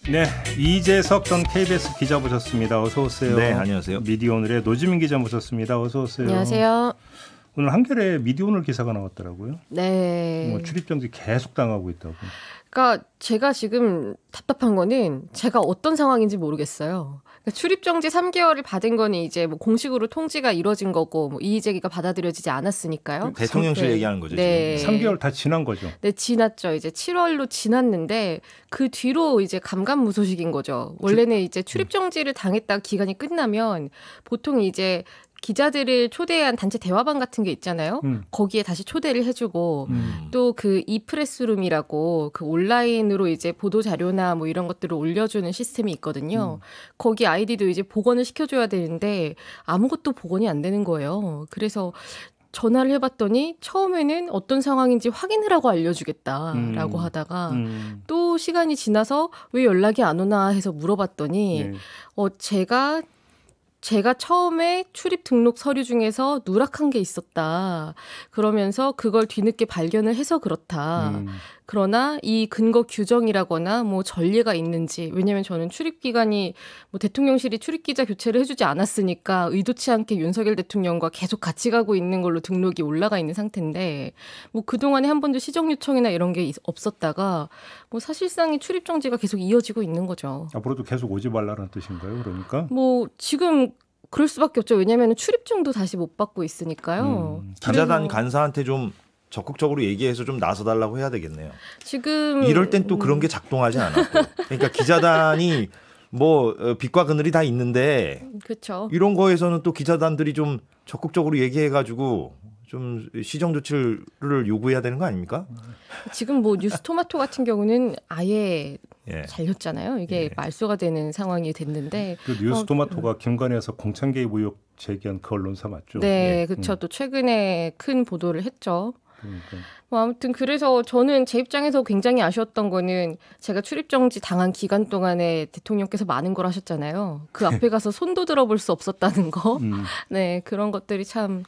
네, 이재석 전 KBS 기자 모셨습니다. 어서 오세요. 네, 안녕하세요. 미디어오늘의 노지민 기자 모셨습니다. 어서 오세요. 안녕하세요. 오늘 한겨레 미디어오늘 기사가 나왔더라고요. 네. 뭐 출입정지 계속 당하고 있다고. 그러니까 제가 지금 답답한 거는 제가 어떤 상황인지 모르겠어요. 그러니까 출입정지 3개월을 받은 거는 이제 뭐 공식으로 통지가 이뤄진 거고 뭐 이의제기가 받아들여지지 않았을까요? 대통령실 네. 얘기하는 거죠. 네. 지금. 3개월 다 지난 거죠. 네, 지났죠. 이제 7월로 지났는데 그 뒤로 이제 감감무소식인 거죠. 원래는 이제 출입정지를 당했다 기간이 끝나면 보통 이제 기자들을 초대한 단체 대화방 같은 게 있잖아요. 거기에 다시 초대를 해주고 또 그 이프레스룸이라고 그 온라인으로 이제 보도 자료나 뭐 이런 것들을 올려주는 시스템이 있거든요. 거기 아이디도 이제 복원을 시켜줘야 되는데 아무것도 복원이 안 되는 거예요. 그래서 전화를 해봤더니 처음에는 어떤 상황인지 확인을 하고 알려주겠다라고 하다가 또 시간이 지나서 왜 연락이 안 오나 해서 물어봤더니 네. 제가 처음에 출입 등록 서류 중에서 누락한 게 있었다. 그러면서 그걸 뒤늦게 발견을 해서 그렇다. 그러나 이 근거 규정이라거나 뭐 전례가 있는지, 왜냐하면 저는 출입 기간이 뭐 대통령실이 출입 기자 교체를 해주지 않았으니까 의도치 않게 윤석열 대통령과 계속 같이 가고 있는 걸로 등록이 올라가 있는 상태인데 뭐 그동안에 한 번도 시정 요청이나 이런 게 없었다가 뭐 사실상의 출입 정지가 계속 이어지고 있는 거죠. 앞으로도 계속 오지 말라는 뜻인가요? 그러니까? 뭐 지금 그럴 수밖에 없죠. 왜냐하면 출입증도 다시 못 받고 있으니까요. 기자단 간사한테 좀 적극적으로 얘기해서 좀 나서달라고 해야 되겠네요. 지금 이럴 땐 또 그런 게 작동하지 않았고, 그러니까 기자단이 뭐 빛과 그늘이 다 있는데 그렇죠. 이런 거에서는 또 기자단들이 좀 적극적으로 얘기해가지고 좀 시정 조치를 요구해야 되는 거 아닙니까? 지금 뭐 뉴스토마토 같은 경우는 아예 예. 잘렸잖아요. 이게 예. 말소가 되는 상황이 됐는데. 그 뉴스토마토가 김관희에서 공천 개입 의혹 제기한 그 언론사 맞죠? 네, 예. 그렇죠. 또 최근에 큰 보도를 했죠. 그러니까. 뭐 아무튼 그래서 저는 제 입장에서 굉장히 아쉬웠던 거는 제가 출입정지 당한 기간 동안에 대통령께서 많은 걸 하셨잖아요. 그 앞에 가서 손도 들어볼 수 없었다는 거. 네, 그런 것들이 참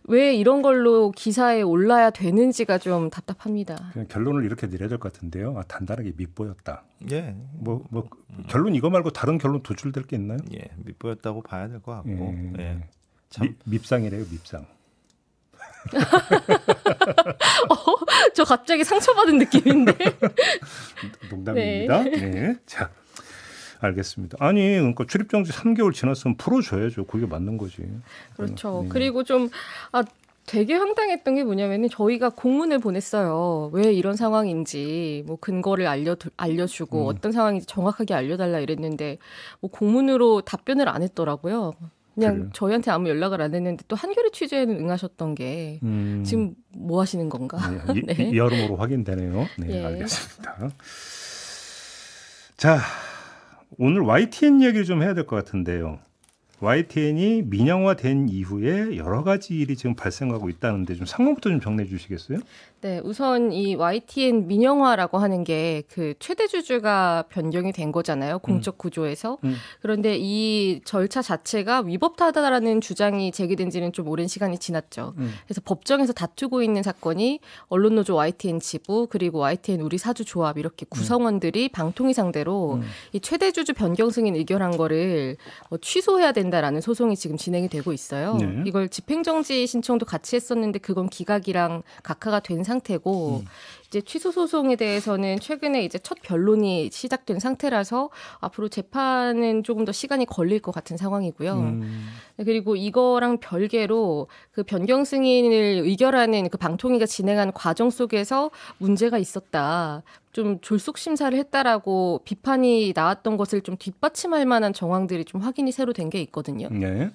왜 이런 걸로 기사에 올라야 되는지가 좀 답답합니다. 그냥 결론을 이렇게 내려야 될 것 같은데요. 단단하게 밉보였다. 예. 결론 이거 말고 다른 결론 도출될 게 있나요? 예, 밑보였다고 봐야 될 것 같고. 예. 예. 참. 밉상이래요, 밉상. 저 갑자기 상처받은 느낌인데. 농담입니다. 네. 자, 알겠습니다. 아니, 그러니까 출입정지 3개월 지났으면 풀어줘야죠. 그게 맞는 거지. 그렇죠. 네. 그리고 좀 되게 황당했던 게 뭐냐면은 저희가 공문을 보냈어요. 왜 이런 상황인지 뭐 근거를 알려주고 어떤 상황인지 정확하게 알려달라 이랬는데 뭐 공문으로 답변을 안 했더라고요. 그냥 그래요? 저희한테 아무 연락을 안 했는데 또 한겨레 취재에는 응하셨던 게 지금 뭐 하시는 건가? 네. 여러모로 확인되네요. 네, 예. 알겠습니다. 자, 오늘 YTN 이야기를 좀 해야 될 것 같은데요. YTN이 민영화된 이후에 여러 가지 일이 지금 발생하고 있다는데 좀 상황부터 좀 정리해 주시겠어요? 네, 우선 이 YTN 민영화라고 하는 게 그 최대 주주가 변경이 된 거잖아요. 공적 구조에서. 그런데 이 절차 자체가 위법하다라는 주장이 제기된 지는 좀 오랜 시간이 지났죠. 그래서 법정에서 다투고 있는 사건이 언론노조 YTN 지부 그리고 YTN 우리 사주 조합 이렇게 구성원들이 방통위 상대로 이 최대 주주 변경 승인 의결한 거를 취소해야 된다라는 소송이 지금 진행이 되고 있어요. 네. 이걸 집행정지 신청도 같이 했었는데 그건 기각이랑 각하가 된 상태고 이제 취소 소송에 대해서는 최근에 이제 첫 변론이 시작된 상태라서 앞으로 재판은 조금 더 시간이 걸릴 것 같은 상황이고요. 그리고 이거랑 별개로 그 변경 승인을 의결하는 그 방통위가 진행한 과정 속에서 문제가 있었다. 좀 졸속 심사를 했다라고 비판이 나왔던 것을 좀 뒷받침할 만한 정황들이 좀 확인이 새로 된 게 있거든요. 네.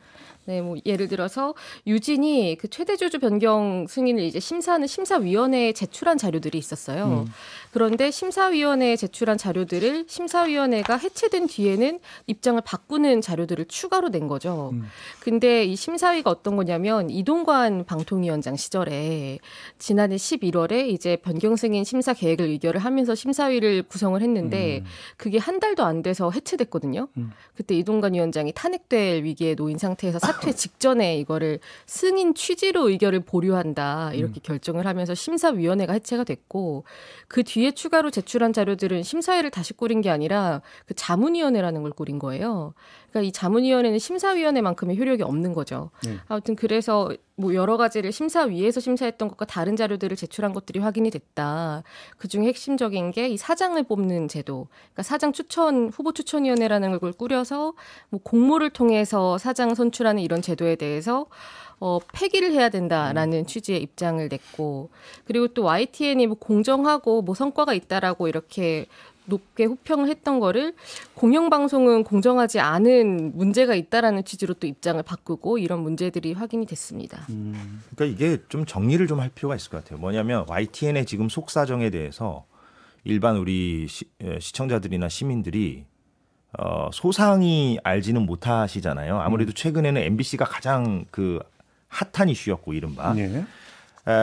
네, 뭐 예를 들어서 유진이 그 최대 주주 변경 승인을 이제 심사하는 심사위원회에 제출한 자료들이 있었어요. 그런데 심사위원회에 제출한 자료들을 심사위원회가 해체된 뒤에는 입장을 바꾸는 자료들을 추가로 낸 거죠. 근데 이 심사위가 어떤 거냐면 이동관 방통위원장 시절에 지난해 11월에 이제 변경 승인 심사 계획을 의결을 하면서 심사위를 구성을 했는데 그게 한 달도 안 돼서 해체됐거든요. 그때 이동관 위원장이 탄핵될 위기에 놓인 상태에서 사퇴를 사퇴 직전에 이거를 승인 취지로 의결을 보류한다 이렇게 결정을 하면서 심사위원회가 해체가 됐고 그 뒤에 추가로 제출한 자료들은 심사위를 다시 꾸린 게 아니라 그 자문위원회라는 걸 꾸린 거예요. 그러니까 이 자문위원회는 심사위원회만큼의 효력이 없는 거죠. 아무튼 그래서 뭐 여러 가지를 심사위에서 심사했던 것과 다른 자료들을 제출한 것들이 확인이 됐다. 그중에 핵심적인 게 이 사장을 뽑는 제도. 그러니까 사장 추천 후보 추천위원회라는 걸 꾸려서 뭐 공모를 통해서 사장 선출하는 이런 제도에 대해서 폐기를 해야 된다라는 취지의 입장을 냈고 그리고 또 YTN이 뭐 공정하고 뭐 성과가 있다라고 이렇게 높게 호평을 했던 거를 공영방송은 공정하지 않은 문제가 있다라는 취지로 또 입장을 바꾸고 이런 문제들이 확인이 됐습니다. 그러니까 이게 좀 정리를 좀 할 필요가 있을 것 같아요. 뭐냐면 YTN의 지금 속사정에 대해서 일반 우리 시청자들이나 시민들이 소상히 알지는 못하시잖아요. 아무래도 최근에는 MBC가 가장 그 핫한 이슈였고 이른바. 네.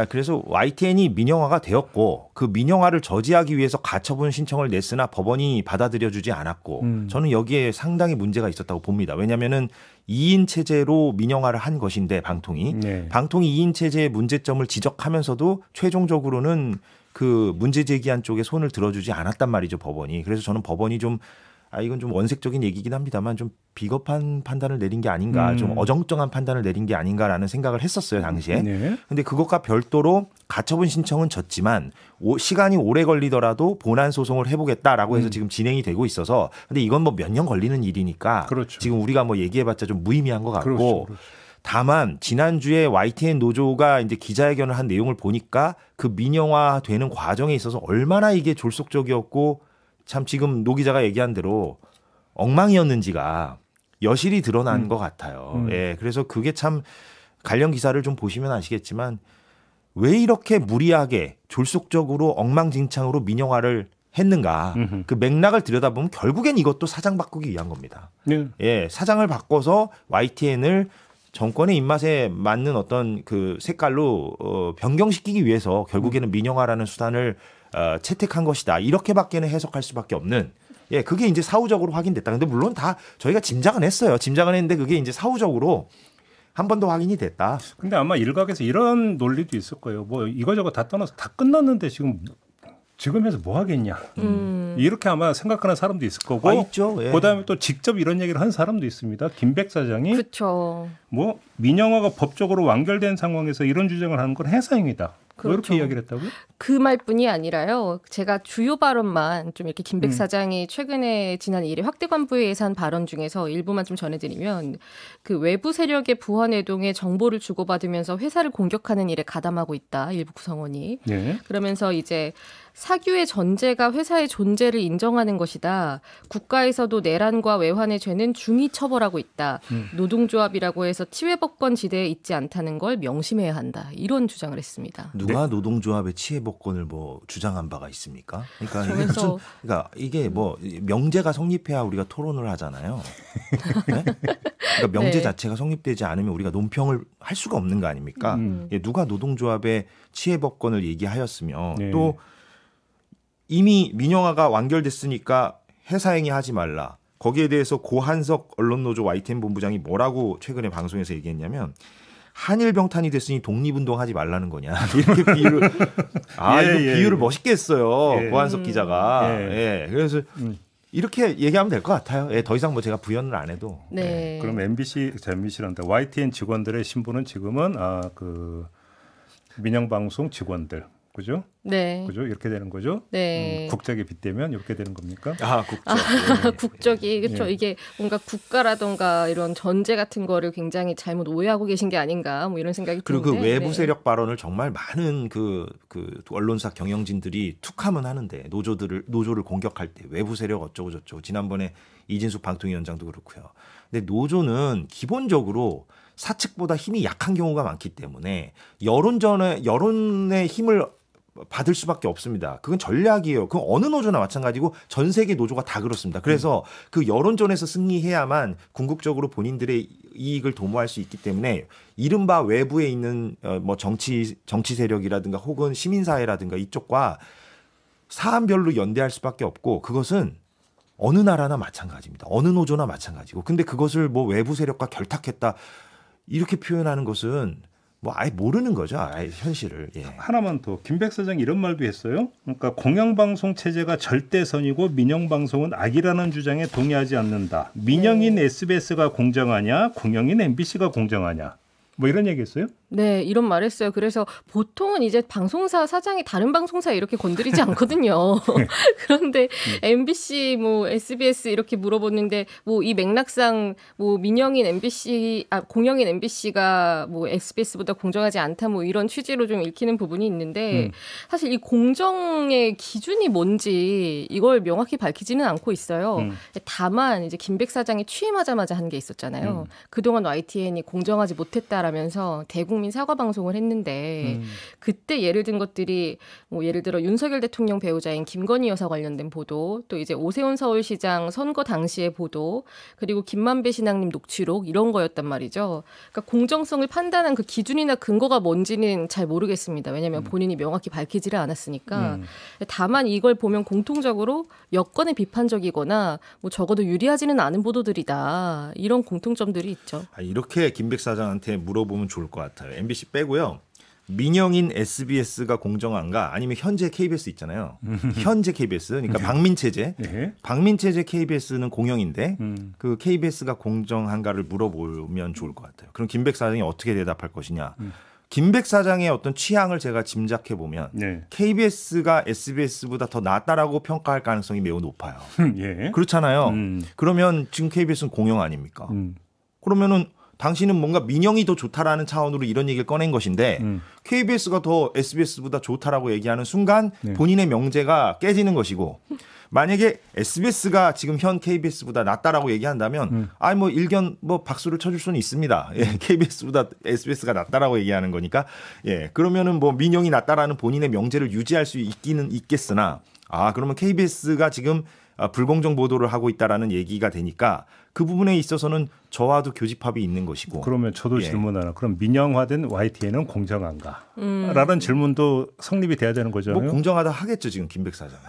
그래서 YTN이 민영화가 되었고 그 민영화를 저지하기 위해서 가처분 신청을 냈으나 법원이 받아들여주지 않았고 저는 여기에 상당히 문제가 있었다고 봅니다. 왜냐하면은 2인 체제로 민영화를 한 것인데 방통이 네. 방통이 2인 체제의 문제점을 지적하면서도 최종적으로는 그 문제 제기한 쪽에 손을 들어주지 않았단 말이죠 법원이. 그래서 저는 법원이 좀 이건 좀 원색적인 얘기긴 합니다만 좀 비겁한 판단을 내린 게 아닌가, 좀 어정쩡한 판단을 내린 게 아닌가라는 생각을 했었어요 당시에. 네. 근데 그것과 별도로 가처분 신청은 졌지만 시간이 오래 걸리더라도 본안 소송을 해보겠다라고 해서 지금 진행이 되고 있어서 근데 이건 뭐 몇 년 걸리는 일이니까 그렇죠. 지금 우리가 뭐 얘기해봤자 좀 무의미한 것 같고 그렇죠. 다만 지난주에 YTN 노조가 이제 기자회견을 한 내용을 보니까 그 민영화 되는 과정에 있어서 얼마나 이게 졸속적이었고 참 지금 노 기자가 얘기한 대로 엉망이었는지가 여실히 드러난 것 같아요. 예, 그래서 그게 참 관련 기사를 좀 보시면 아시겠지만 왜 이렇게 무리하게 졸속적으로 엉망진창으로 민영화를 했는가. 그 맥락을 들여다보면 결국엔 이것도 사장 바꾸기 위한 겁니다. 네. 예, 사장을 바꿔서 YTN을 정권의 입맛에 맞는 어떤 그 색깔로 변경시키기 위해서 결국에는 민영화라는 수단을 채택한 것이다. 이렇게밖에는 해석할 수밖에 없는. 예, 그게 이제 사후적으로 확인됐다. 근데 물론 다 저희가 짐작은 했어요. 짐작은 했는데 그게 이제 사후적으로 한 번 더 확인이 됐다. 근데 아마 일각에서 이런 논리도 있을 거예요. 뭐 이거저거 다 떠나서 다 끝났는데 지금 해서 뭐 하겠냐. 이렇게 아마 생각하는 사람도 있을 거고. 있죠. 예. 그다음에 또 직접 이런 얘기를 한 사람도 있습니다. 김백 사장이 그렇죠. 뭐 민영화가 법적으로 완결된 상황에서 이런 주장을 하는 건 해사행위다. 뭐 그렇죠. 이렇게 이야기를 했다고요? 그 말뿐이 아니라요. 제가 주요 발언만 좀 이렇게 김백 사장이 최근에 지난 2일 확대관부회에서 한 발언 중에서 일부만 좀 전해드리면 그 외부 세력의 부하내동에 정보를 주고받으면서 회사를 공격하는 일에 가담하고 있다. 일부 구성원이. 네. 그러면서 이제 사규의 전제가 회사의 존재를 인정하는 것이다. 국가에서도 내란과 외환의 죄는 중히 처벌하고 있다. 노동조합이라고 해서 치외법권 지대에 있지 않다는 걸 명심해야 한다. 이런 주장을 했습니다. 누가 노동조합의 치해법권을 뭐 주장한 바가 있습니까? 그러니까 이게 그래서- 무슨 그러니까 이게 뭐 명제가 성립해야 우리가 토론을 하잖아요. 네? 그러니까 명제 네. 자체가 성립되지 않으면 우리가 논평을 할 수가 없는 거 아닙니까? 예, 누가 노동조합의 치해법권을 얘기하였으며 네. 또 이미 민영화가 완결됐으니까 해사행위 하지 말라. 거기에 대해서 고한석 언론노조 YTN 본부장이 뭐라고 최근에 방송에서 얘기했냐면 한일 병탄이 됐으니 독립운동하지 말라는 거냐 이렇게 비유를 이거 비유를 멋있게 했어요. 예. 고한석 기자가. 예. 예. 그래서 이렇게 얘기하면 될 것 같아요. 예, 더 이상 뭐 제가 부연을 안 해도. 네. 그럼 MBC란다. YTN 직원들의 신분은 지금은 그 민영방송 직원들. 그죠? 네. 그죠? 이렇게 되는 거죠? 네. 국적에 빗대면 이렇게 되는 겁니까? 국적. 국적이 그렇죠. 예. 이게 뭔가 국가라던가 이런 전제 같은 거를 굉장히 잘못 오해하고 계신 게 아닌가 뭐 이런 생각이 그리고 드는데. 그 외부 네. 세력 발언을 정말 많은 그 언론사 경영진들이 툭하면 하는데 노조를 공격할 때 외부 세력 어쩌고 저쩌고 지난번에 이진숙 방통위원장도 그렇고요. 근데 노조는 기본적으로 사측보다 힘이 약한 경우가 많기 때문에 여론의 힘을 받을 수밖에 없습니다. 그건 전략이에요. 그건 어느 노조나 마찬가지고 전 세계 노조가 다 그렇습니다. 그래서 그 여론전에서 승리해야만 궁극적으로 본인들의 이익을 도모할 수 있기 때문에 이른바 외부에 있는 뭐 정치 세력이라든가 혹은 시민사회라든가 이쪽과 사안별로 연대할 수밖에 없고 그것은 어느 나라나 마찬가지입니다. 어느 노조나 마찬가지고. 근데 그것을 뭐 외부 세력과 결탁했다. 이렇게 표현하는 것은 뭐 아예 모르는 거죠. 아예 현실을. 예. 하나만 더. 김백 사장이 이런 말도 했어요. 그러니까 공영방송 체제가 절대선이고 민영방송은 악이라는 주장에 동의하지 않는다. 민영인 SBS가 공정하냐 공영인 MBC가 공정하냐. 뭐 이런 얘기했어요? 네, 이런 말했어요. 그래서 보통은 이제 방송사 사장이 다른 방송사 이렇게 건드리지 않거든요. 그런데 MBC, 뭐 SBS 이렇게 물어보는데 뭐 이 맥락상 뭐 민영인 MBC, 공영인 MBC가 뭐 SBS보다 공정하지 않다 뭐 이런 취지로 좀 읽히는 부분이 있는데 사실 이 공정의 기준이 뭔지 이걸 명확히 밝히지는 않고 있어요. 다만 이제 김백 사장이 취임하자마자 한 게 있었잖아요. 그동안 YTN이 공정하지 못했다라면서 대국민 사과 방송을 했는데 그때 예를 든 것들이 뭐 예를 들어 윤석열 대통령 배우자인 김건희 여사 관련된 보도, 또 이제 오세훈 서울시장 선거 당시의 보도, 그리고 김만배 신앙님 녹취록 이런 거였단 말이죠. 그러니까 공정성을 판단한 그 기준이나 근거가 뭔지는 잘 모르겠습니다. 왜냐하면 본인이 명확히 밝히지를 않았으니까. 다만 이걸 보면 공통적으로 여건에 비판적이거나 뭐 적어도 유리하지는 않은 보도들이다. 이런 공통점들이 있죠. 이렇게 김백 사장한테 물어보면 좋을 것 같아요. MBC 빼고요. 민영인 SBS가 공정한가 아니면 현재 KBS 있잖아요. 현재 KBS 그러니까 박민체제. 박민체제 KBS는 공영인데 그 KBS가 공정한가를 물어보면 좋을 것 같아요. 그럼 김백 사장이 어떻게 대답할 것이냐. 김백 사장의 어떤 취향을 제가 짐작해 보면 KBS가 SBS보다 더 낫다라고 평가할 가능성이 매우 높아요. 예. 그렇잖아요. 그러면 지금 KBS는 공영 아닙니까? 그러면은 당신은 뭔가 민영이 더 좋다라는 차원으로 이런 얘기를 꺼낸 것인데 KBS가 더 SBS보다 좋다라고 얘기하는 순간 본인의 명제가 깨지는 것이고 만약에 SBS가 지금 현 KBS보다 낫다라고 얘기한다면 뭐 일견 뭐 박수를 쳐줄 수는 있습니다. 예, KBS보다 SBS가 낫다라고 얘기하는 거니까 예, 그러면은 뭐 민영이 낫다라는 본인의 명제를 유지할 수 있기는 있겠으나 그러면 KBS가 지금 불공정 보도를 하고 있다라는 얘기가 되니까 그 부분에 있어서는 저와도 교집합이 있는 것이고. 그러면 저도 질문 하나. 그럼 민영화된 YTN은 공정한가? 라는 질문도 성립이 돼야 되는 거잖아요. 뭐 공정하다 하겠죠 지금 김백 사장은.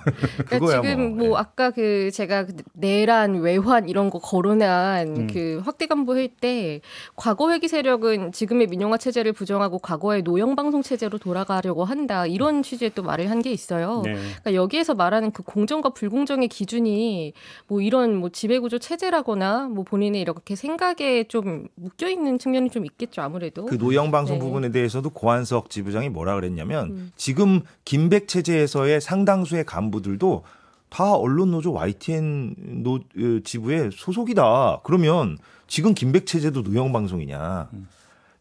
그러니까 지금 뭐 아까 그 제가 내란 외환 이런 거 거론한 그 확대 간부회의 때 과거 회기 세력은 지금의 민영화 체제를 부정하고 과거의 노영 방송 체제로 돌아가려고 한다 이런 취지의 또 말을 한 게 있어요. 그러니까 여기에서 말하는 그 공정과 불공정의 기준이 뭐 이런 뭐 지배구조 체제라거나 뭐 본인의 이렇게 생각에 좀 묶여 있는 측면이 좀 있겠죠 아무래도. 그 노영 방송 부분에 대해서도 고한석 지부장이 뭐라 그랬냐면 지금 김백 체제에서의 상당수의 간부들도 다 언론노조 YTN 지부의 소속이다. 그러면 지금 김백 체제도 노영 방송이냐?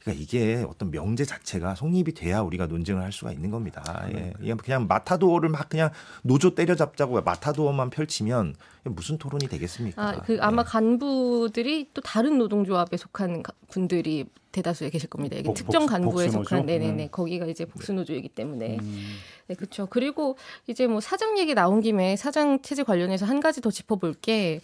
그러니까 이게 어떤 명제 자체가 성립이 돼야 우리가 논쟁을 할 수가 있는 겁니다. 예. 그냥 마타도어를 막 그냥 노조 때려잡자고 마타도어만 펼치면 무슨 토론이 되겠습니까? 아마 간부들이 또 다른 노동조합에 속한 분들이 대다수에 계실 겁니다. 이게 특정 간부에 속한 거기가 이제 복수노조이기 때문에. 네, 그렇죠. 그리고 이제 뭐 사장 얘기 나온 김에 사장 체제 관련해서 한 가지 더 짚어볼 게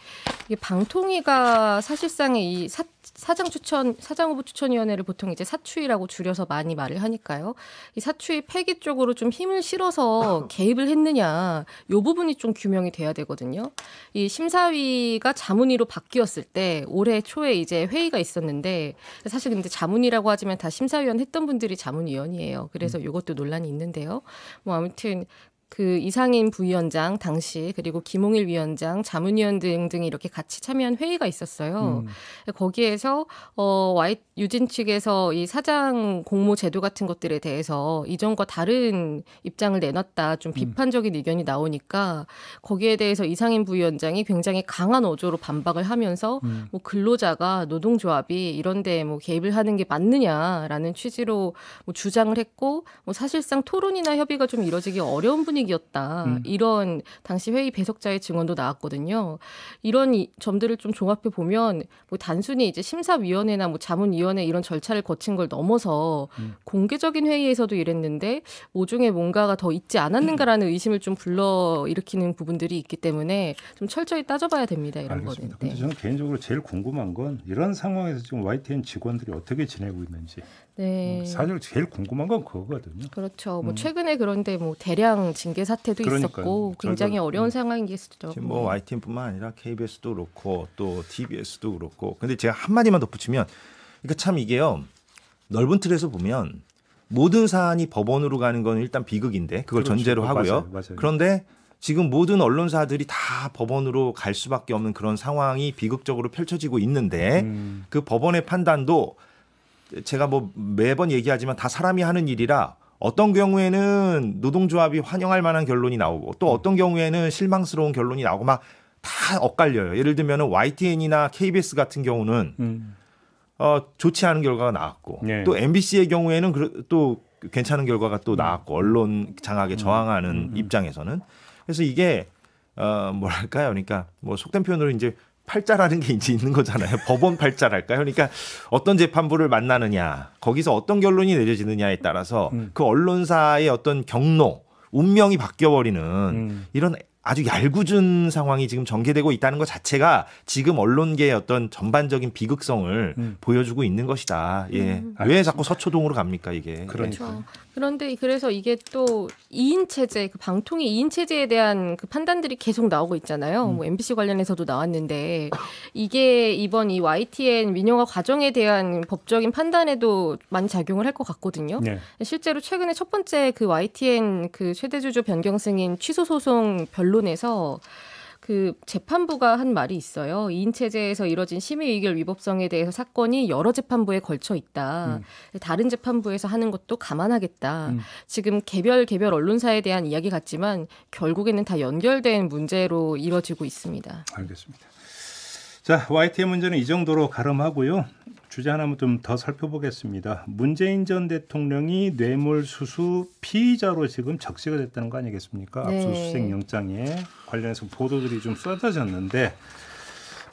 이게 방통위가 사실상의 이 사장 후보 추천위원회를 보통 이제 사추위라고 줄여서 많이 말을 하니까요. 이 사추위 폐기 쪽으로 좀 힘을 실어서 개입을 했느냐, 이 부분이 좀 규명이 돼야 되거든요. 이 심사위가 자문위로 바뀌었을 때 올해 초에 이제 회의가 있었는데 사실 근데 자문위라고 하지만 다 심사위원 했던 분들이 자문위원이에요. 그래서 이것도 논란이 있는데요. 뭐 아무튼 그 이상인 부위원장 당시 그리고 김홍일 위원장, 자문위원 등등이 이렇게 같이 참여한 회의가 있었어요. 거기에서 유진 측에서 이 사장 공모 제도 같은 것들에 대해서 이전과 다른 입장을 내놨다, 좀 비판적인 의견이 나오니까 거기에 대해서 이상인 부위원장이 굉장히 강한 어조로 반박을 하면서 뭐 근로자가 노동조합이 이런데 뭐 개입을 하는 게 맞느냐라는 취지로 뭐 주장을 했고, 뭐 사실상 토론이나 협의가 좀 이뤄지기 어려운 분위기였다. 이런 당시 회의 배석자의 증언도 나왔거든요. 이런 점들을 좀 종합해 보면 뭐 단순히 이제 심사위원회나 뭐 자문위원회 이런 절차를 거친 걸 넘어서 공개적인 회의에서도 이랬는데 모종의 뭔가가 더 있지 않았는가라는 의심을 좀 불러일으키는 부분들이 있기 때문에 좀 철저히 따져봐야 됩니다. 이런 알겠습니다. 거는. 근데 저는 개인적으로 제일 궁금한 건 이런 상황에서 지금 YTN 직원들이 어떻게 지내고 있는지. 네. 사실 제일 궁금한 건 그거거든요. 그렇죠. 뭐 최근에 그런데 뭐 대량 징계 사태도 있었고 굉장히 어려운 상황이겠죠. 지금 뭐 YTN뿐만 아니라 KBS도 그렇고 또 TBS도 그렇고. 근데 제가 한 마디만 덧붙이면 그러니까 참 이게요. 넓은 틀에서 보면 모든 사안이 법원으로 가는 건 일단 비극인데 그걸 그렇죠. 전제로 하고요. 맞아요. 그런데 지금 모든 언론사들이 다 법원으로 갈 수밖에 없는 그런 상황이 비극적으로 펼쳐지고 있는데 그 법원의 판단도 제가 뭐 매번 얘기하지만 다 사람이 하는 일이라 어떤 경우에는 노동조합이 환영할 만한 결론이 나오고 또 어떤 경우에는 실망스러운 결론이 나오고 막 다 엇갈려요. 예를 들면 YTN이나 KBS 같은 경우는 좋지 않은 결과가 나왔고 네. 또 MBC의 경우에는 또 괜찮은 결과가 또 나왔고 언론 장악에 저항하는 입장에서는 그래서 이게 뭐랄까요? 그러니까 뭐 속된 표현으로 이제 팔자라는 게 이제 있는 거잖아요. 법원 팔자랄까요? 그러니까 어떤 재판부를 만나느냐, 거기서 어떤 결론이 내려지느냐에 따라서 그 언론사의 어떤 경로, 운명이 바뀌어버리는 이런 아주 얄궂은 상황이 지금 전개되고 있다는 것 자체가 지금 언론계의 어떤 전반적인 비극성을 보여주고 있는 것이다. 예. 왜 자꾸 서초동으로 갑니까 이게? 그러니까. 그렇죠. 그런데 그래서 이게 또 2인 체제, 그 방통위 2인 체제에 대한 그 판단들이 계속 나오고 있잖아요. 뭐 MBC 관련해서도 나왔는데 이게 이번 이 YTN 민영화 과정에 대한 법적인 판단에도 많이 작용을 할 것 같거든요. 네. 실제로 최근에 첫 번째 그 YTN 그 최대 주주 변경 승인 취소 소송 변론에서 그 재판부가 한 말이 있어요. 2인 체제에서 이뤄진 심의 의결 위법성에 대해서 사건이 여러 재판부에 걸쳐 있다. 다른 재판부에서 하는 것도 감안하겠다. 지금 개별 언론사에 대한 이야기 같지만 결국에는 다 연결된 문제로 이뤄지고 있습니다. 알겠습니다. 자, YTN 문제는 이 정도로 가름하고요. 주제 하나만 좀 더 살펴보겠습니다. 문재인 전 대통령이 뇌물수수 피의자로 지금 적시가 됐다는 거 아니겠습니까? 네. 압수수색 영장에 관련해서 보도들이 좀 쏟아졌는데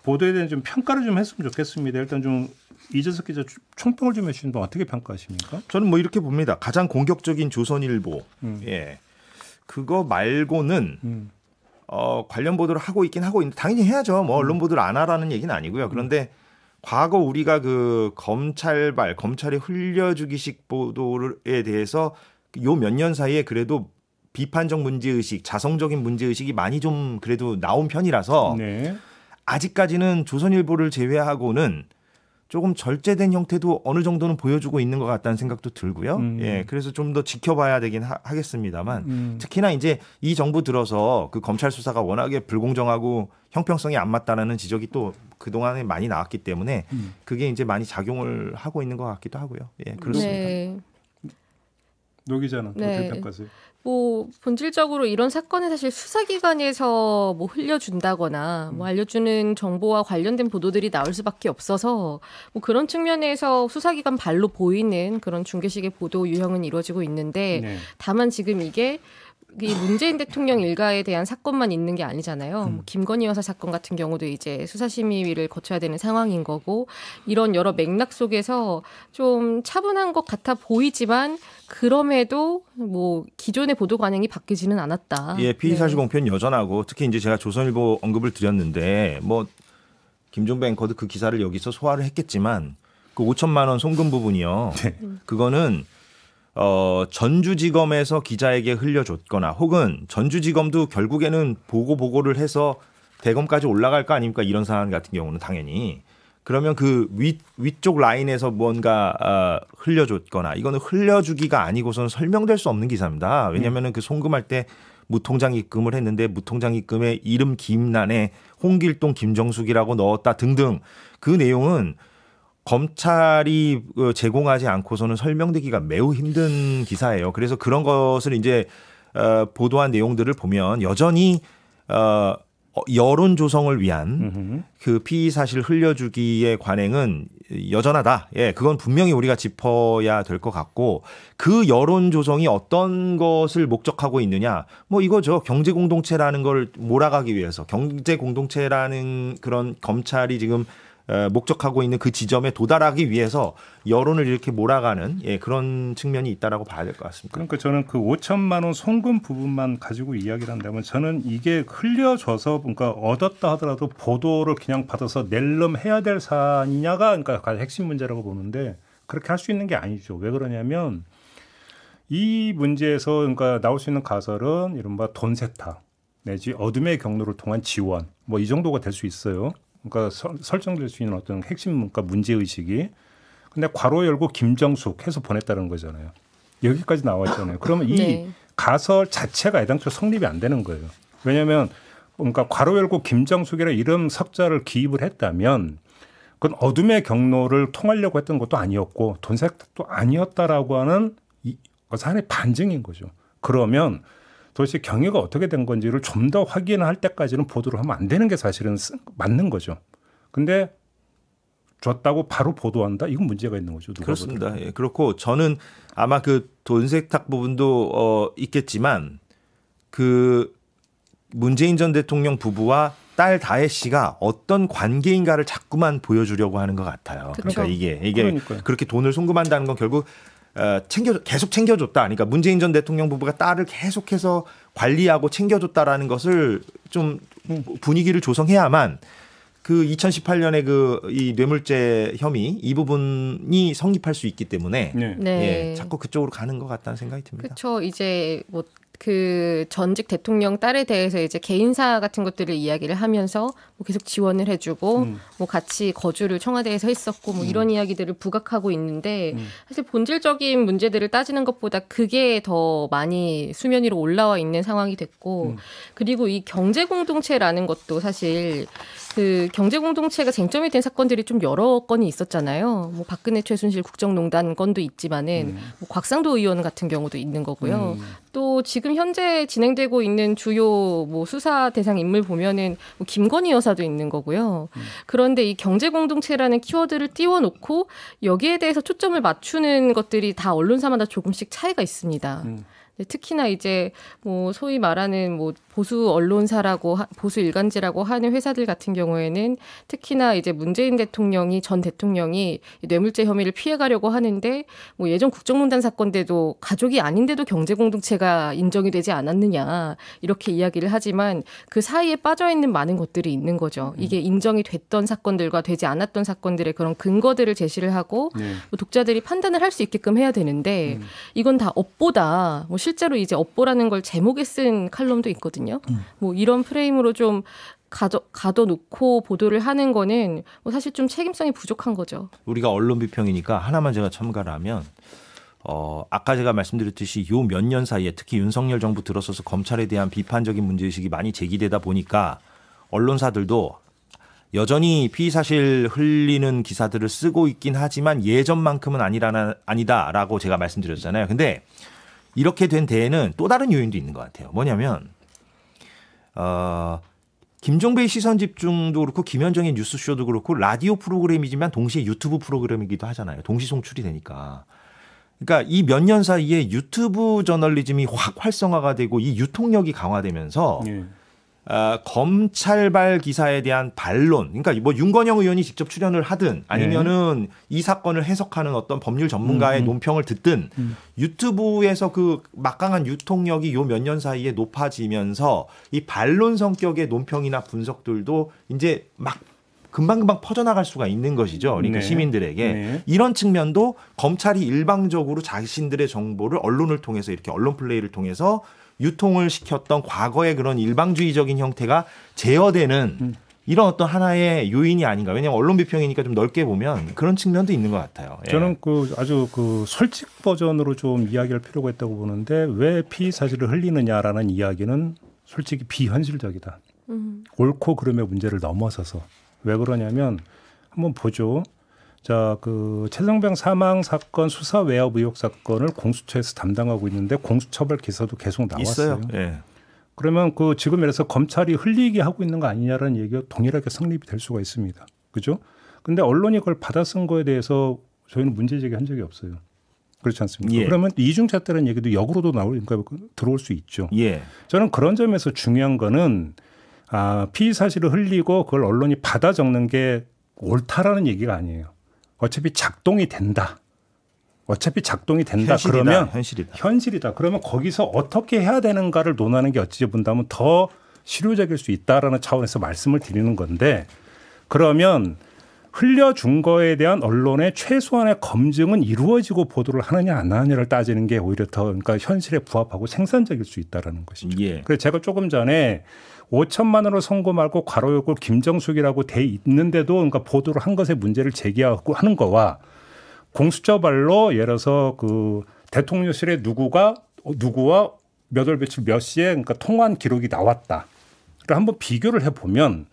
보도에 대한 좀 평가를 좀 했으면 좋겠습니다. 일단 좀 이재석 기자 총평을 좀 해주시면 어떻게 평가하십니까? 저는 뭐 이렇게 봅니다. 가장 공격적인 조선일보, 예, 그거 말고는 관련 보도를 하고 있긴 하고 있는데 당연히 해야죠. 뭐 언론 보도를 안 하라는 얘기는 아니고요. 그런데 과거 우리가 그 검찰의 흘려주기식 보도에 대해서 요 몇 년 사이에 그래도 비판적 문제의식, 자성적인 문제의식이 많이 좀 그래도 나온 편이라서 네. 아직까지는 조선일보를 제외하고는 조금 절제된 형태도 어느 정도는 보여주고 있는 것 같다는 생각도 들고요. 예, 그래서 좀 더 지켜봐야 되긴 하겠습니다만 특히나 이제 이 정부 들어서 그 검찰 수사가 워낙에 불공정하고 형평성이 안 맞다라는 지적이 또 그동안에 많이 나왔기 때문에 그게 이제 많이 작용을 하고 있는 것 같기도 하고요. 예, 그렇습니다. 네. 노 기자는 네. 어떻게 평가하세요? 뭐 본질적으로 이런 사건은 사실 수사기관에서 뭐 흘려준다거나 뭐 알려주는 정보와 관련된 보도들이 나올 수밖에 없어서 뭐 그런 측면에서 수사기관 발로 보이는 그런 중계식의 보도 유형은 이루어지고 있는데 네. 다만 지금 이게 이 문재인 대통령 일가에 대한 사건만 있는 게 아니잖아요. 뭐 김건희 여사 사건 같은 경우도 이제 수사심의위를 거쳐야 되는 상황인 거고 이런 여러 맥락 속에서 좀 차분한 것 같아 보이지만 그럼에도 뭐 기존의 보도 관행이 바뀌지는 않았다. 예, 피의사실 네. 공표는 여전하고 특히 이제 제가 조선일보 언급을 드렸는데 뭐 김종배 앵커도 그 기사를 여기서 소화를 했겠지만 그 5천만 원 송금 부분이요. 네. 그거는 전주지검에서 기자에게 흘려줬거나 혹은 전주지검도 결국에는 보고를 해서 대검까지 올라갈 거 아닙니까? 이런 상황 같은 경우는 당연히. 그러면 그 위쪽 라인에서 뭔가 흘려줬거나 이거는 흘려주기가 아니고서는 설명될 수 없는 기사입니다. 왜냐하면 그 송금할 때 무통장 입금을 했는데 무통장 입금에 이름 김란에 홍길동 김정숙이라고 넣었다 등등 그 내용은 검찰이 제공하지 않고서는 설명되기가 매우 힘든 기사예요. 그래서 그런 것을 이제 보도한 내용들을 보면 여전히 여론 조성을 위한 그 피의 사실 흘려주기의 관행은 여전하다. 예, 그건 분명히 우리가 짚어야 될 것 같고 그 여론 조성이 어떤 것을 목적하고 있느냐? 뭐 이거죠. 경제 공동체라는 걸 몰아가기 위해서 경제 공동체라는 그런 검찰이 지금 목적하고 있는 그 지점에 도달하기 위해서 여론을 이렇게 몰아가는 그런 측면이 있다라고 봐야 될 것 같습니다. 그러니까 저는 그 5천만 원 송금 부분만 가지고 이야기를 한다면 저는 이게 흘려줘서 그러니까 얻었다 하더라도 보도를 그냥 받아서 낼름해야 될 사안이냐가 그러니까 가장 핵심 문제라고 보는데 그렇게 할 수 있는 게 아니죠. 왜 그러냐면 이 문제에서 그러니까 나올 수 있는 가설은 이른바 돈 세탁 내지 어둠의 경로를 통한 지원 뭐 이 정도가 될 수 있어요. 그러니까 설정될 수 있는 어떤 핵심 그러니까 문제 의식이 근데 괄호 열고 김정숙 해서 보냈다는 거잖아요. 여기까지 나왔잖아요. 그러면 이 네. 가설 자체가 애당초 성립이 안 되는 거예요. 왜냐하면 그러니까 괄호 열고 김정숙이라 이름 석자를 기입을 했다면 그건 어둠의 경로를 통하려고 했던 것도 아니었고 돈 세탁도 아니었다라고 하는 하나의 반증인 거죠. 그러면 도대체 경위가 어떻게 된 건지를 좀 더 확인할 때까지는 보도를 하면 안 되는 게 사실은 맞는 거죠. 근데 줬다고 바로 보도한다? 이건 문제가 있는 거죠. 누가 그렇습니다. 예, 그렇고 저는 아마 그 돈 세탁 부분도 있겠지만 그 문재인 전 대통령 부부와 딸 다혜 씨가 어떤 관계인가를 자꾸만 보여주려고 하는 것 같아요. 그쵸. 그러니까 이게 그러니까요. 그렇게 돈을 송금한다는 건 결국 계속 챙겨줬다. 그러니까 문재인 전 대통령 부부가 딸을 계속해서 관리하고 챙겨줬다라는 것을 좀 분위기를 조성해야만 그 2018년에 그 이 뇌물죄 혐의 이 부분이 성립할 수 있기 때문에 네. 네. 예, 자꾸 그쪽으로 가는 것 같다는 생각이 듭니다. 그렇죠. 이제 뭐 그 전직 대통령 딸에 대해서 이제 개인사 같은 것들을 이야기를 하면서 뭐 계속 지원을 해주고 뭐 같이 거주를 청와대에서 했었고 뭐 이런 이야기들을 부각하고 있는데 사실 본질적인 문제들을 따지는 것보다 그게 더 많이 수면 위로 올라와 있는 상황이 됐고 그리고 이 경제 공동체라는 것도 사실 그 경제 공동체가 쟁점이 된 사건들이 좀 여러 건이 있었잖아요. 뭐 박근혜 최순실 국정농단 건도 있지만은 뭐 곽상도 의원 같은 경우도 있는 거고요. 또 지금 현재 진행되고 있는 주요 뭐 수사 대상 인물 보면은 뭐 김건희 여사도 있는 거고요. 그런데 이 경제 공동체라는 키워드를 띄워놓고 여기에 대해서 초점을 맞추는 것들이 다 언론사마다 조금씩 차이가 있습니다. 특히나 이제 뭐 소위 말하는 뭐 보수 언론사라고 보수 일간지라고 하는 회사들 같은 경우에는 특히나 이제 문재인 대통령이 전 대통령이 뇌물죄 혐의를 피해가려고 하는데 뭐 예전 국정농단 사건 때도 가족이 아닌데도 경제 공동체가 인정이 되지 않았느냐 이렇게 이야기를 하지만 그 사이에 빠져 있는 많은 것들이 있는 거죠. 이게 인정이 됐던 사건들과 되지 않았던 사건들의 그런 근거들을 제시를 하고 뭐 독자들이 판단을 할 수 있게끔 해야 되는데 이건 다 업보다 뭐 실제로 이제 업보라는 걸 제목에 쓴 칼럼도 있거든요. 뭐 이런 프레임으로 좀 가둬놓고 보도를 하는 거는 뭐 사실 좀 책임성이 부족한 거죠. 우리가 언론 비평이니까 하나만 제가 첨가를 하면 아까 제가 말씀드렸듯이 요 몇 년 사이에 특히 윤석열 정부 들어서서 검찰에 대한 비판적인 문제의식이 많이 제기되다 보니까 언론사들도 여전히 피의사실 흘리는 기사들을 쓰고 있긴 하지만 예전만큼은 아니다라고 제가 말씀드렸잖아요. 근데 이렇게 된 데에는 또 다른 요인도 있는 것 같아요. 뭐냐면 김종배의 시선집중도 그렇고 김현정의 뉴스쇼도 그렇고 라디오 프로그램이지만 동시에 유튜브 프로그램이기도 하잖아요. 동시 송출이 되니까. 그러니까 이 몇 년 사이에 유튜브 저널리즘이 확 활성화가 되고 이 유통력이 강화되면서 검찰발 기사에 대한 반론, 그러니까 뭐 윤건영 의원이 직접 출연을 하든 아니면은 이 사건을 해석하는 어떤 법률 전문가의 논평을 듣든 유튜브에서 그 막강한 유통력이 요 몇 년 사이에 높아지면서 이 반론 성격의 논평이나 분석들도 이제 막 금방금방 퍼져나갈 수가 있는 것이죠. 그러니까 시민들에게. 이런 측면도 검찰이 일방적으로 자신들의 정보를 언론을 통해서 이렇게 언론 플레이를 통해서 유통을 시켰던 과거의 그런 일방주의적인 형태가 제어되는 이런 어떤 하나의 요인이 아닌가. 왜냐하면 언론 비평이니까 좀 넓게 보면 그런 측면도 있는 것 같아요. 저는 그 아주 그 솔직 버전으로 좀 이야기할 필요가 있다고 보는데 왜 피의 사실을 흘리느냐라는 이야기는 솔직히 비현실적이다. 옳고 그름의 문제를 넘어서서 왜 그러냐면 한번 보죠. 자, 그 최성병 사망 사건 수사 외압 의혹 사건을 공수처에서 담당하고 있는데 공수처벌 기사도 계속 나왔어요. 있어요. 예. 그러면 그 지금 이래서 검찰이 흘리게 하고 있는 거 아니냐라는 얘기가 동일하게 성립이 될 수가 있습니다. 그죠? 근데 언론이 그걸 받아 쓴 거에 대해서 저희는 문제 제기한 적이 없어요. 그렇지 않습니까? 예. 그러면 이중잣대라는 얘기도 역으로도 들어올 수 있죠. 예. 저는 그런 점에서 중요한 거는 피의 사실을 흘리고 그걸 언론이 받아 적는 게 옳다라는 얘기가 아니에요. 어차피 작동이 된다. 현실이다, 그러면 현실이다. 그러면 거기서 어떻게 해야 되는가를 논하는 게 어찌 본다면 더 실효적일 수 있다라는 차원에서 말씀을 드리는 건데 그러면 흘려준 거에 대한 언론의 최소한의 검증은 이루어지고 보도를 하느냐 안 하느냐를 따지는 게 오히려 더 그러니까 현실에 부합하고 생산적일 수 있다라는 것이죠. 예. 그래서 제가 조금 전에 5천만 원으로 선고 말고 괄호 열고 김정숙이라고 돼 있는데도 그러니까 보도를 한 것에 문제를 제기하고 하는 거와 공수처발로 예를 들어서 그 대통령실에 누구와 몇 월 며칠 몇 시에 그러니까 통화한 기록이 나왔다. 를 한번 비교를 해보면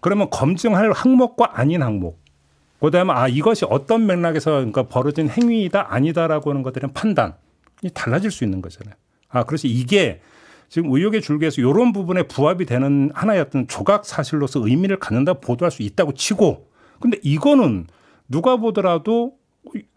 그러면 검증할 항목과 아닌 항목, 그다음에 이것이 어떤 맥락에서 그러니까 벌어진 행위이다 아니다라고 하는 것들은 판단이 달라질 수 있는 거잖아요. 그래서 이게 지금 의혹의 줄기에서 이런 부분에 부합이 되는 하나의 어떤 조각 사실로서 의미를 갖는다 보도할 수 있다고 치고, 근데 이거는 누가 보더라도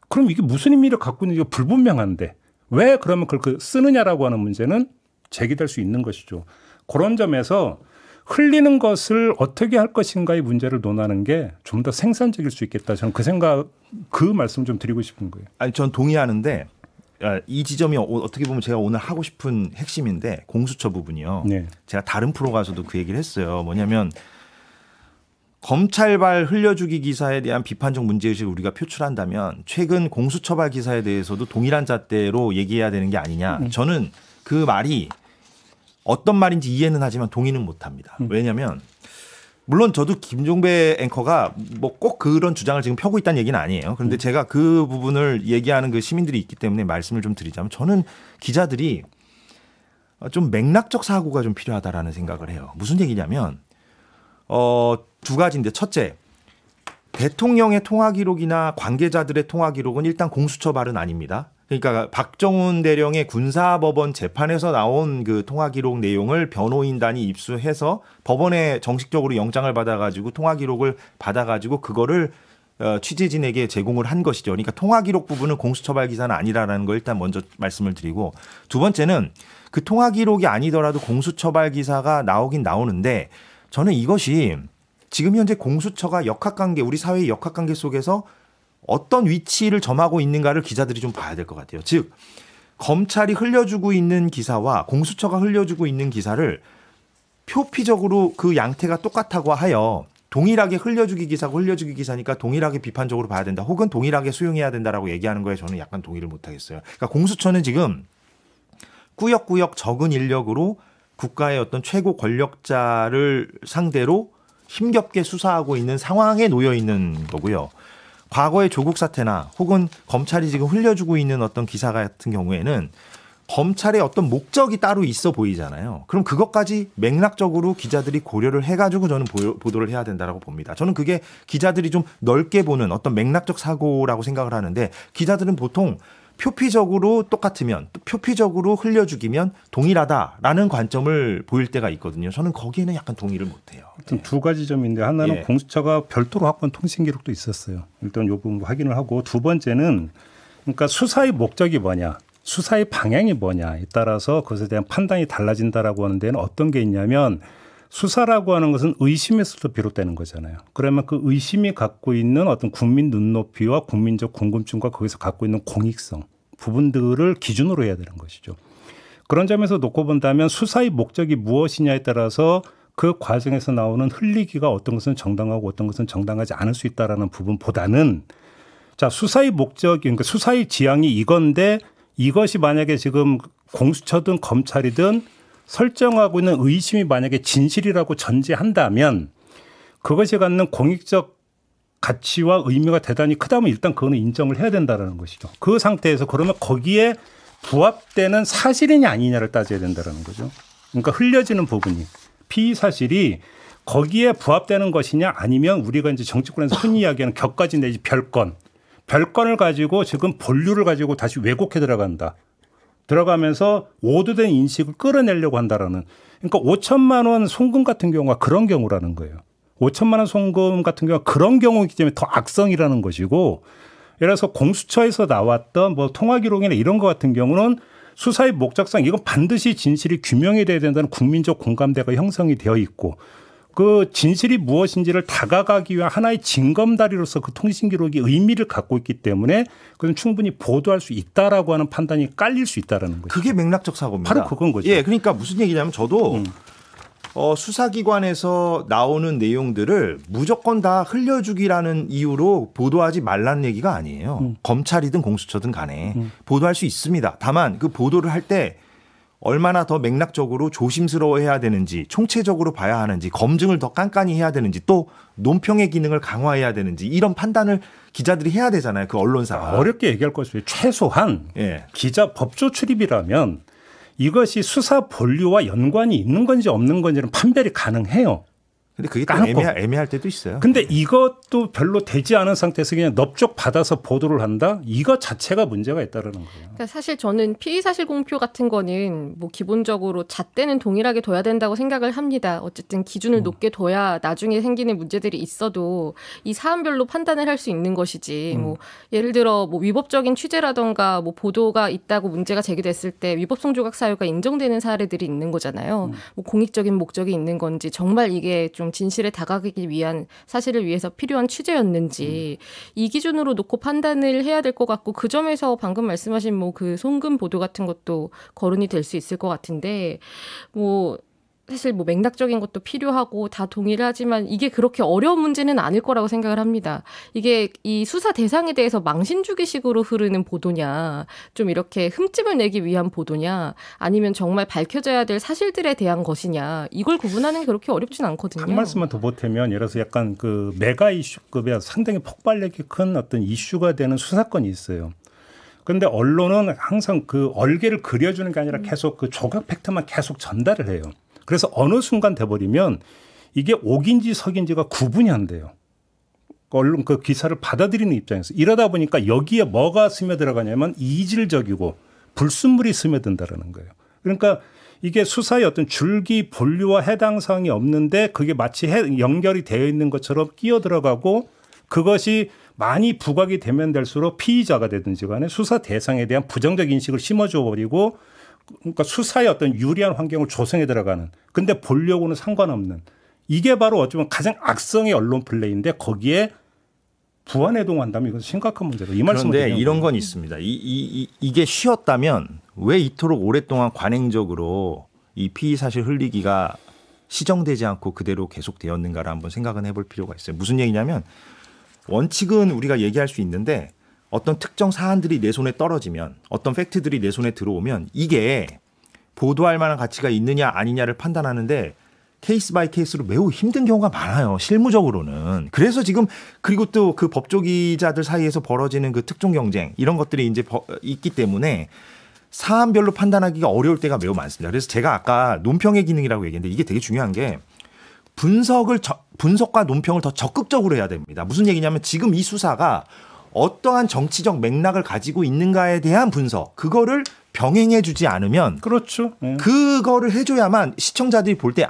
그럼 이게 무슨 의미를 갖고 있는지 불분명한데 왜 그러면 그렇게 쓰느냐라고 하는 문제는 제기될 수 있는 것이죠. 그런 점에서 흘리는 것을 어떻게 할 것인가의 문제를 논하는 게 좀 더 생산적일 수 있겠다. 저는 그 말씀 좀 드리고 싶은 거예요. 아니, 전 동의하는데 이 지점이 어떻게 보면 제가 오늘 하고 싶은 핵심인데 공수처 부분이요. 네. 제가 다른 프로 가서도 그 얘기를 했어요. 뭐냐면 검찰발 흘려주기 기사에 대한 비판적 문제의식을 우리가 표출한다면 최근 공수처발 기사에 대해서도 동일한 잣대로 얘기해야 되는 게 아니냐. 저는 그 말이 어떤 말인지 이해는 하지만 동의는 못합니다. 왜냐하면 물론 저도 김종배 앵커가 뭐 꼭 그런 주장을 지금 펴고 있다는 얘기는 아니에요. 그런데 제가 그 부분을 얘기하는 그 시민들이 있기 때문에 말씀을 좀 드리자면 저는 기자들이 좀 맥락적 사고가 좀 필요하다라는 생각을 해요. 무슨 얘기냐면 두 가지인데 첫째, 대통령의 통화 기록이나 관계자들의 통화 기록은 일단 공수처 발은 아닙니다. 그러니까 박정훈 대령의 군사법원 재판에서 나온 그 통화 기록 내용을 변호인단이 입수해서 법원에 정식적으로 영장을 받아가지고 통화 기록을 받아가지고 그거를 취재진에게 제공을 한 것이죠. 그러니까 통화 기록 부분은 공수처발 기사는 아니라는 걸 일단 먼저 말씀을 드리고, 두 번째는 그 통화 기록이 아니더라도 공수처발 기사가 나오긴 나오는데 저는 이것이 지금 현재 공수처가 역학관계, 우리 사회의 역학관계 속에서 어떤 위치를 점하고 있는가를 기자들이 좀 봐야 될 것 같아요. 즉 검찰이 흘려주고 있는 기사와 공수처가 흘려주고 있는 기사를 표피적으로 그 양태가 똑같다고 하여 동일하게 흘려주기 기사고 흘려주기 기사니까 동일하게 비판적으로 봐야 된다. 혹은 동일하게 수용해야 된다라고 얘기하는 거에 저는 약간 동의를 못하겠어요. 그러니까 공수처는 지금 꾸역꾸역 적은 인력으로 국가의 어떤 최고 권력자를 상대로 힘겹게 수사하고 있는 상황에 놓여 있는 거고요. 과거의 조국 사태나 혹은 검찰이 지금 흘려주고 있는 어떤 기사 같은 경우에는 검찰의 어떤 목적이 따로 있어 보이잖아요. 그럼 그것까지 맥락적으로 기자들이 고려를 해가지고 저는 보도를 해야 된다라고 봅니다. 저는 그게 기자들이 좀 넓게 보는 어떤 맥락적 사고라고 생각을 하는데, 기자들은 보통 표피적으로 똑같으면 또 표피적으로 흘려주기면 동일하다라는 관점을 보일 때가 있거든요. 저는 거기에는 약간 동의를 못해요. 두 가지 점인데, 하나는 공수처가 별도로 확보한 통신 기록도 있었어요. 일단 이 부분 확인을 하고, 두 번째는 그러니까 수사의 목적이 뭐냐, 수사의 방향이 뭐냐에 따라서 그것에 대한 판단이 달라진다라고 하는 데는 어떤 게 있냐면, 수사라고 하는 것은 의심에서도 비롯되는 거잖아요. 그러면 그 의심이 갖고 있는 어떤 국민 눈높이와 국민적 궁금증과 거기서 갖고 있는 공익성 부분들을 기준으로 해야 되는 것이죠. 그런 점에서 놓고 본다면 수사의 목적이 무엇이냐에 따라서 그 과정에서 나오는 흘리기가 어떤 것은 정당하고 어떤 것은 정당하지 않을 수 있다라는 부분보다는, 자, 수사의 목적이, 그러니까 수사의 지향이 이건데 이것이 만약에 지금 공수처든 검찰이든 설정하고 있는 의심이 만약에 진실이라고 전제한다면 그것이 갖는 공익적 가치와 의미가 대단히 크다면 일단 그거는 인정을 해야 된다는 것이죠. 그 상태에서 그러면 거기에 부합되는 사실이냐 아니냐를 따져야 된다는 거죠. 그러니까 흘려지는 부분이, 피의 사실이 거기에 부합되는 것이냐 아니면 우리가 이제 정치권에서 흔히 이야기하는 격가지 내지 별건을 가지고 지금 본류를 가지고 다시 왜곡해 들어가면서 오도된 인식을 끌어내려고 한다라는, 그러니까 5천만 원 송금 같은 경우가 그런 경우라는 거예요. 5천만 원 송금 같은 경우가 그런 경우이기 때문에 더 악성이라는 것이고, 예를 들어서 공수처에서 나왔던 뭐 통화 기록이나 이런 것 같은 경우는 수사의 목적상 이건 반드시 진실이 규명이 돼야 된다는 국민적 공감대가 형성이 되어 있고, 그 진실이 무엇인지를 다가가기 위한 하나의 징검다리로서 그 통신 기록이 의미를 갖고 있기 때문에 그건 충분히 보도할 수 있다라고 하는 판단이 깔릴 수 있다라는 거죠. 그게 맥락적 사고입니다. 바로 그건 거죠. 예, 그러니까 무슨 얘기냐면 저도 수사기관에서 나오는 내용들을 무조건 다 흘려주기라는 이유로 보도하지 말라는 얘기가 아니에요. 검찰이든 공수처든 간에 보도할 수 있습니다. 다만 그 보도를 할 때 얼마나 더 맥락적으로 조심스러워해야 되는지, 총체적으로 봐야 하는지, 검증을 더 깐깐히 해야 되는지, 또 논평의 기능을 강화해야 되는지 이런 판단을 기자들이 해야 되잖아요. 그 언론사가. 어렵게 얘기할 것이에요. 최소한 예. 기자 법조 출입이라면 이것이 수사 본류와 연관이 있는 건지 없는 건지는 판별이 가능해요. 근데 그게 또 까놓고. 애매할 때도 있어요. 근데 이것도 별로 되지 않은 상태에서 그냥 넙죽 받아서 보도를 한다? 이것 자체가 문제가 있다는 거예요. 그러니까 사실 저는 피의 사실 공표 같은 거는 뭐 기본적으로 잣대는 동일하게 둬야 된다고 생각을 합니다. 어쨌든 기준을 높게 둬야 나중에 생기는 문제들이 있어도 이 사안별로 판단을 할 수 있는 것이지. 뭐 예를 들어 뭐 위법적인 취재라던가 뭐 보도가 있다고 문제가 제기됐을 때 위법성 조각 사유가 인정되는 사례들이 있는 거잖아요. 뭐 공익적인 목적이 있는 건지 정말 이게 좀 진실에 다가가기 위한 사실을 위해서 필요한 취재였는지 이 기준으로 놓고 판단을 해야 될 것 같고 그 점에서 방금 말씀하신 뭐 그 송금 보도 같은 것도 거론이 될 수 있을 것 같은데 뭐 사실 뭐 맥락적인 것도 필요하고 다 동일하지만 이게 그렇게 어려운 문제는 아닐 거라고 생각을 합니다. 이게 이 수사 대상에 대해서 망신주기식으로 흐르는 보도냐, 좀 이렇게 흠집을 내기 위한 보도냐, 아니면 정말 밝혀져야 될 사실들에 대한 것이냐, 이걸 구분하는 게 그렇게 어렵진 않거든요. 한 말씀만 더 보태면 예를 들어서 약간 그 메가 이슈급의 상당히 폭발력이 큰 어떤 이슈가 되는 수사건이 있어요. 그런데 언론은 항상 그 얼개를 그려주는 게 아니라 계속 그 조각 팩트만 계속 전달을 해요. 그래서 어느 순간 돼버리면 이게 옥인지 석인지가 구분이 안 돼요. 언론 그 기사를 받아들이는 입장에서. 이러다 보니까 여기에 뭐가 스며들어가냐면 이질적이고 불순물이 스며든다라는 거예요. 그러니까 이게 수사의 어떤 줄기 본류와 해당 사항이 없는데 그게 마치 연결이 되어 있는 것처럼 끼어들어가고 그것이 많이 부각이 되면 될수록 피의자가 되든지 간에 수사 대상에 대한 부정적 인식을 심어줘 버리고 그러니까 수사의 어떤 유리한 환경을 조성해 들어가는 근데 보려고는 상관없는 이게 바로 어쩌면 가장 악성의 언론 플레이인데 거기에 부안해동한다면 이건 심각한 문제다. 이 말씀을 그런데 이런 건 있습니다. 이게 쉬었다면 왜 이토록 오랫동안 관행적으로 이 피의 사실 흘리기가 시정되지 않고 그대로 계속되었는가를 한번 생각은 해볼 필요가 있어요. 무슨 얘기냐면 원칙은 우리가 얘기할 수 있는데 어떤 특정 사안들이 내 손에 떨어지면 어떤 팩트들이 내 손에 들어오면 이게 보도할 만한 가치가 있느냐 아니냐를 판단하는데 케이스 바이 케이스로 매우 힘든 경우가 많아요. 실무적으로는. 그래서 지금 그리고 또 그 법조 기자들 사이에서 벌어지는 그 특종 경쟁 이런 것들이 이제 있기 때문에 사안별로 판단하기가 어려울 때가 매우 많습니다. 그래서 제가 아까 논평의 기능이라고 얘기했는데 이게 되게 중요한 게 분석과 논평을 더 적극적으로 해야 됩니다. 무슨 얘기냐면 지금 이 수사가 어떠한 정치적 맥락을 가지고 있는가에 대한 분석, 그거를 병행해 주지 않으면 그렇죠. 네. 그거를 해줘야만 시청자들이 볼 때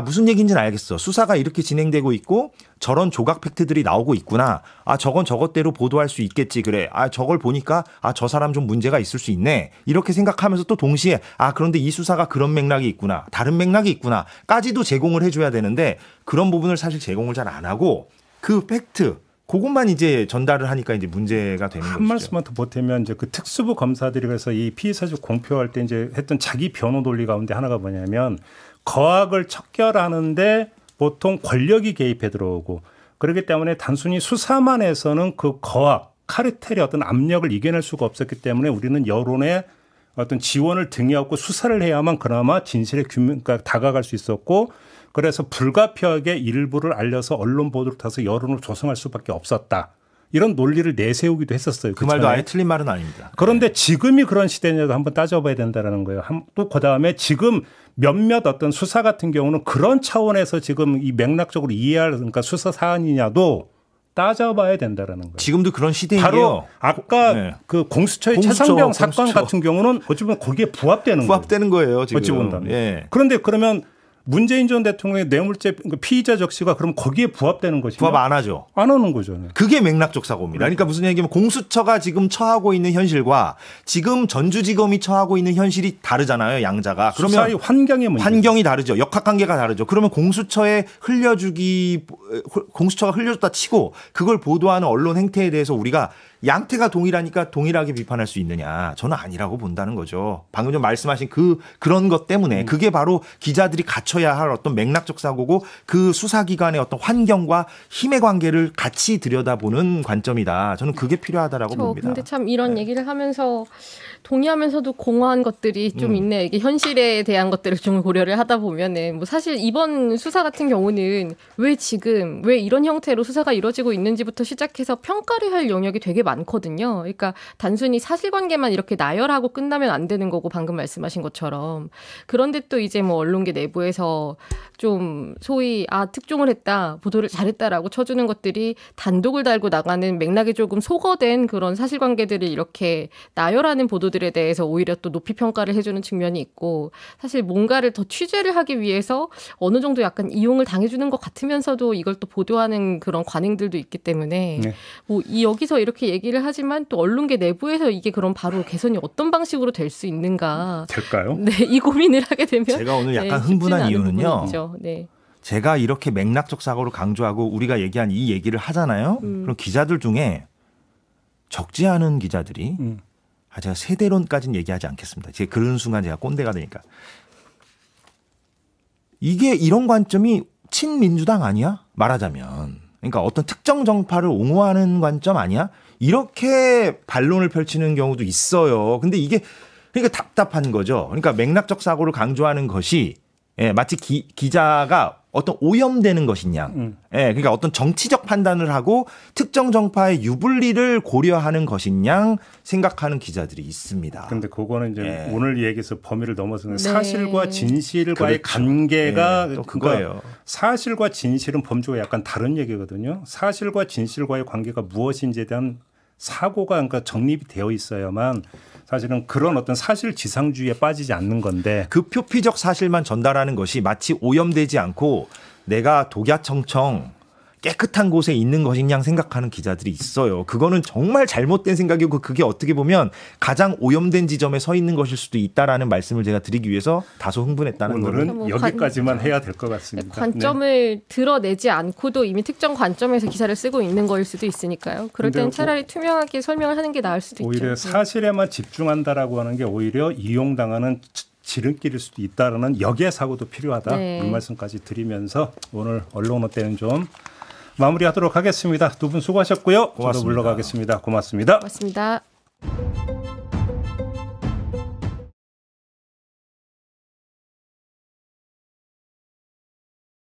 무슨 얘기인지는 알겠어. 수사가 이렇게 진행되고 있고 저런 조각 팩트들이 나오고 있구나. 저건 저것대로 보도할 수 있겠지. 그래. 저걸 보니까 저 사람 좀 문제가 있을 수 있네. 이렇게 생각하면서 또 동시에 그런데 이 수사가 그런 맥락이 있구나. 다른 맥락이 있구나. 까지도 제공을 해줘야 되는데 그런 부분을 사실 제공을 잘 안 하고 그 팩트 그것만 이제 전달을 하니까 이제 문제가 되는 거죠. 한 말씀만 더 보태면 이제 그 특수부 검사들이 그래서 이 피의 사실 공표할 때 이제 했던 자기 변호 논리 가운데 하나가 뭐냐면 거악을 척결하는데 보통 권력이 개입해 들어오고 그렇기 때문에 단순히 수사만 해서는 그 거악, 카르텔의 어떤 압력을 이겨낼 수가 없었기 때문에 우리는 여론의 어떤 지원을 등에 업고 수사를 해야만 그나마 진실의 규명까지 다가갈 수 있었고 그래서 불가피하게 일부를 알려서 언론 보도를 타서 여론을 조성할 수밖에 없었다. 이런 논리를 내세우기도 했었어요. 그 말도 아예 틀린 말은 아닙니다. 그런데 지금이 그런 시대냐도 한번 따져봐야 된다는 거예요. 또 그다음에 지금 몇몇 어떤 수사 같은 경우는 그런 차원에서 지금 이 맥락적으로 이해할 그러니까 수사 사안이냐도 따져봐야 된다는 거예요. 지금도 그런 시대이에요. 바로 아까 그 공수처의 최상병 사건 같은 경우는 어찌 보면 거기에 부합되는 거예요. 지금. 어찌 본다면. 예. 그런데 그러면 문재인 전 대통령의 뇌물죄 피의자 적시가 그럼 거기에 부합되는 것이냐? 부합 안 하죠. 안 하는 거죠. 그게 맥락적 사고입니다. 그러니까 무슨 얘기냐면 공수처가 지금 처하고 있는 현실과 지금 전주지검이 처하고 있는 현실이 다르잖아요. 양자가. 그러면 수사의 환경의 문제. 환경이 다르죠. 역학관계가 다르죠. 그러면 공수처가 흘려줬다 치고 그걸 보도하는 언론 행태에 대해서 우리가 양태가 동일하니까 동일하게 비판할 수 있느냐? 저는 아니라고 본다는 거죠. 방금 전 말씀하신 그런 것 때문에 그게 바로 기자들이 갖춰야 할 어떤 맥락적 사고고 그 수사기관의 어떤 환경과 힘의 관계를 같이 들여다보는 관점이다. 저는 그게 필요하다라고 봅니다. 근데 참 이런 얘기를 하면서 동의하면서도 공허한 것들이 좀 있네. 이게 현실에 대한 것들을 좀 고려를 하다 보면은 뭐 사실 이번 수사 같은 경우는 왜 이런 형태로 수사가 이루어지고 있는지부터 시작해서 평가를 할 영역이 되게 많거든요. 그러니까 단순히 사실관계만 이렇게 나열하고 끝나면 안 되는 거고 방금 말씀하신 것처럼 그런데 또 이제 뭐 언론계 내부에서 좀 소위 특종을 했다, 보도를 잘했다라고 쳐주는 것들이 단독을 달고 나가는 맥락이 조금 소거된 그런 사실관계들을 이렇게 나열하는 보도들에 대해서 오히려 또 높이 평가를 해주는 측면이 있고 사실 뭔가를 더 취재를 하기 위해서 어느 정도 약간 이용을 당해주는 것 같으면서도 이걸 또 보도하는 그런 관행들도 있기 때문에 네. 뭐 여기서 이렇게 얘기를 하지만 또 언론계 내부에서 이게 그럼 바로 개선이 어떤 방식으로 될 수 있는가 될까요? 네, 이 고민을 하게 되면 제가 오늘 약간 쉽지는 흥분한 않은 이유는요. 부분이 있죠. 네. 제가 이렇게 맥락적 사고를 강조하고 우리가 얘기한 이 얘기를 하잖아요. 그럼 기자들 중에 적지 않은 기자들이 제가 세대론까지는 얘기하지 않겠습니다. 제가 그런 순간 제가 꼰대가 되니까. 이게 이런 관점이 친민주당 아니야? 말하자면. 그러니까 어떤 특정 정파를 옹호하는 관점 아니야? 이렇게 반론을 펼치는 경우도 있어요. 근데 이게 그러니까 답답한 거죠. 그러니까 맥락적 사고를 강조하는 것이 마치 기자가 어떤 오염되는 것이냐. 그러니까 어떤 정치적 판단을 하고 특정 정파의 유불리를 고려하는 것이냐 생각하는 기자들이 있습니다. 근데 그거는 이제 오늘 얘기에서 범위를 넘어서는 네. 사실과 진실과의 그렇죠. 관계가 또 그거예요. 그러니까 사실과 진실은 범주가 약간 다른 얘기거든요. 사실과 진실과의 관계가 무엇인지에 대한 사고가 그러니까 정립이 되어 있어야만 사실은 그런 어떤 사실 지상주의에 빠지지 않는 건데 그 표피적 사실만 전달하는 것이 마치 오염되지 않고 내가 독야청청 깨끗한 곳에 있는 것이냐 생각하는 기자들이 있어요. 그거는 정말 잘못된 생각이고 그게 어떻게 보면 가장 오염된 지점에 서 있는 것일 수도 있다라는 말씀을 제가 드리기 위해서 다소 흥분했다는 거는 오늘은 여기까지만 해야 될 것 같습니다. 관점을 드러내지 않고도 이미 특정 관점에서 기사를 쓰고 있는 거일 수도 있으니까요. 그럴 때는 차라리 투명하게 설명을 하는 게 나을 수도 있죠. 오히려 사실에만 집중한다라고 하는 게 오히려 이용당하는 지름길일 수도 있다라는 역의 사고도 필요하다. 네. 이 말씀까지 드리면서 오늘 언론 어때는 좀 마무리하도록 하겠습니다. 두 분 수고하셨고요. 저도 고맙습니다. 물러가겠습니다. 고맙습니다. 고맙습니다.